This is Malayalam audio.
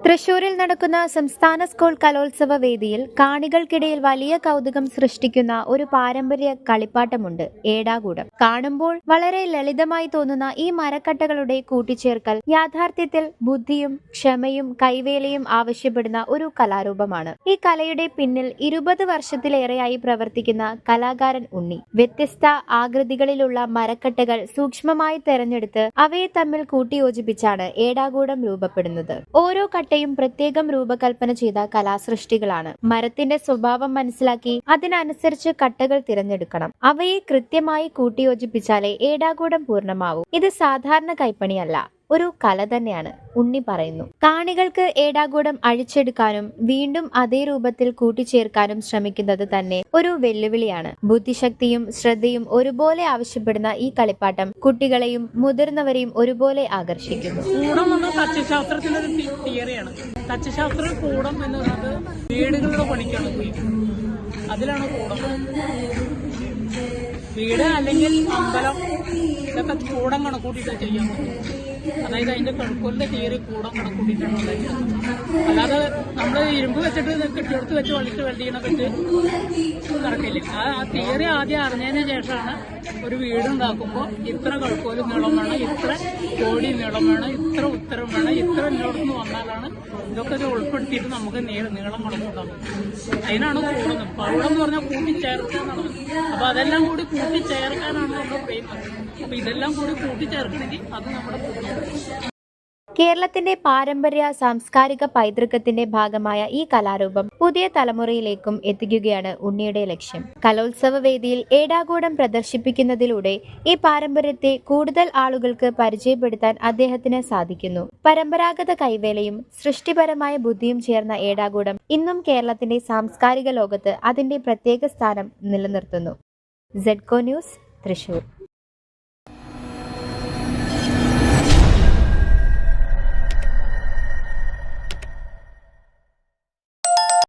തൃശൂരിൽ നടക്കുന്ന സംസ്ഥാന സ്കൂൾ കലോത്സവ വേദിയിൽ കാണികൾക്കിടയിൽ വലിയ കൗതുകം സൃഷ്ടിക്കുന്ന ഒരു പാരമ്പര്യ കളിപ്പാട്ടമുണ്ട്, ഏടാകൂടം. കാണുമ്പോൾ വളരെ ലളിതമായി തോന്നുന്ന ഈ മരക്കട്ടകളുടെ കൂട്ടിച്ചേർക്കൽ യാഥാർത്ഥ്യത്തിൽ ബുദ്ധിയും ക്ഷമയും കൈവേലയും ആവശ്യപ്പെടുന്ന ഒരു കലാരൂപമാണ്. ഈ കലയുടെ പിന്നിൽ 20 വർഷത്തിലേറെയായി പ്രവർത്തിക്കുന്ന കലാകാരൻ ഉണ്ണി വ്യത്യസ്ത ആകൃതികളിലുള്ള മരക്കട്ടകൾ സൂക്ഷ്മമായി തെരഞ്ഞെടുത്ത് അവയെ തമ്മിൽ കൂട്ടിയോജിപ്പിച്ചാണ് ഏടാകൂടം രൂപപ്പെടുന്നത്. ഓരോ കട്ടയും പ്രത്യേകം രൂപകൽപ്പന ചെയ്ത കലാസൃഷ്ടികളാണ്. മരത്തിന്റെ സ്വഭാവം മനസ്സിലാക്കി അതിനനുസരിച്ച് കട്ടകൾ തിരഞ്ഞെടുക്കണം. അവയെ കൃത്യമായി കൂട്ടിയോജിപ്പിച്ചാലേ ഏടാകൂടം പൂർണ്ണമാവൂ. ഇത് സാധാരണ കൈപ്പണിയല്ല, ഒരു കല തന്നെയാണ്, ഉണ്ണി പറയുന്നു. കാണികൾക്ക് ഏടാകൂടം അഴിച്ചെടുക്കാനും വീണ്ടും അതേ രൂപത്തിൽ കൂട്ടിച്ചേർക്കാനും ശ്രമിക്കുന്നത് തന്നെ ഒരു വെല്ലുവിളിയാണ്. ബുദ്ധിശക്തിയും ശ്രദ്ധയും ഒരുപോലെ ആവശ്യപ്പെടുന്ന ഈ കളിപ്പാട്ടം കുട്ടികളെയും മുതിർന്നവരെയും ഒരുപോലെ ആകർഷിക്കുന്നു. തച്ചുശാസ്ത്രത്തിന്റെ ഒരു തിയറിയാണ്. തച്ചുശാസ്ത്ര കൂടം എന്ന് പറയുന്നത് വീടുകളുടെ പണിക്കാണ് ഉപയോഗിക്കുന്നത്. അതിലാണ് കൂടം. വീട് അല്ലെങ്കിൽ അമ്പലം ഇതൊക്കെ കൂടം കണക്കൂട്ടിയിട്ട് ചെയ്യാൻ പറ്റും. അതായത് അതിന്റെ കഴുക്കോലിന്റെ തിയറി കൂടം കണക്കൂട്ടിയിട്ടാണ് ഉണ്ടായിരുന്നത്. അല്ലാതെ നമ്മൾ ഇരുമ്പ് വെച്ചിട്ട് കെട്ടിയെടുത്ത് വെച്ച് വെള്ളിയെ പറ്റി നടക്കില്ല. ആ തിയറി ആദ്യം അറിഞ്ഞതിന് ശേഷമാണ് ഒരു വീടുണ്ടാക്കുമ്പോൾ ഇത്ര കഴുക്കോല് നീളം വേണം, ഇത്ര കോടി നീളം വേണം, ഇത്ര ഉത്തരം വേണം, ഇത്ര നീളത്തിന് വന്നാലാണ് ഇതൊക്കെ ഉൾപ്പെടുത്തിയിട്ട് നമുക്ക് നീളം കണക്കൂട്ടാൻ പറ്റും. അതിനാണ് കൂടുന്നത്. പൗടം എന്ന് പറഞ്ഞാൽ കൂട്ടിച്ചേർക്കുക എന്നുള്ളത്. അപ്പൊ അതെല്ലാം കൂടി കൂട്ടിച്ചേർക്കാനാണ് നമ്മൾ ചെയ്യുന്നത്. അപ്പൊ ഇതെല്ലാം കൂടി കൂട്ടിച്ചേർക്കണമെങ്കിൽ അത് നമ്മുടെ കേരളത്തിന്റെ പാരമ്പര്യ സാംസ്കാരിക പൈതൃകത്തിന്റെ ഭാഗമായ ഈ കലാരൂപം പുതിയ തലമുറയിലേക്കും എത്തിക്കുകയാണ് ഉണ്ണിയുടെ ലക്ഷ്യം. കലോത്സവ വേദിയിൽ ഏടാകൂടം പ്രദർശിപ്പിക്കുന്നതിലൂടെ ഈ പാരമ്പര്യത്തെ കൂടുതൽ ആളുകൾക്ക് പരിചയപ്പെടുത്താൻ അദ്ദേഹത്തിന് സാധിക്കുന്നു. പരമ്പരാഗത കൈവേലയും സൃഷ്ടിപരമായ ബുദ്ധിയും ചേർന്ന ഏടാകൂടം ഇന്നും കേരളത്തിന്റെ സാംസ്കാരിക ലോകത്ത് അതിന്റെ പ്രത്യേക സ്ഥാനം നിലനിർത്തുന്നു. ZEDCO news, Thrissur.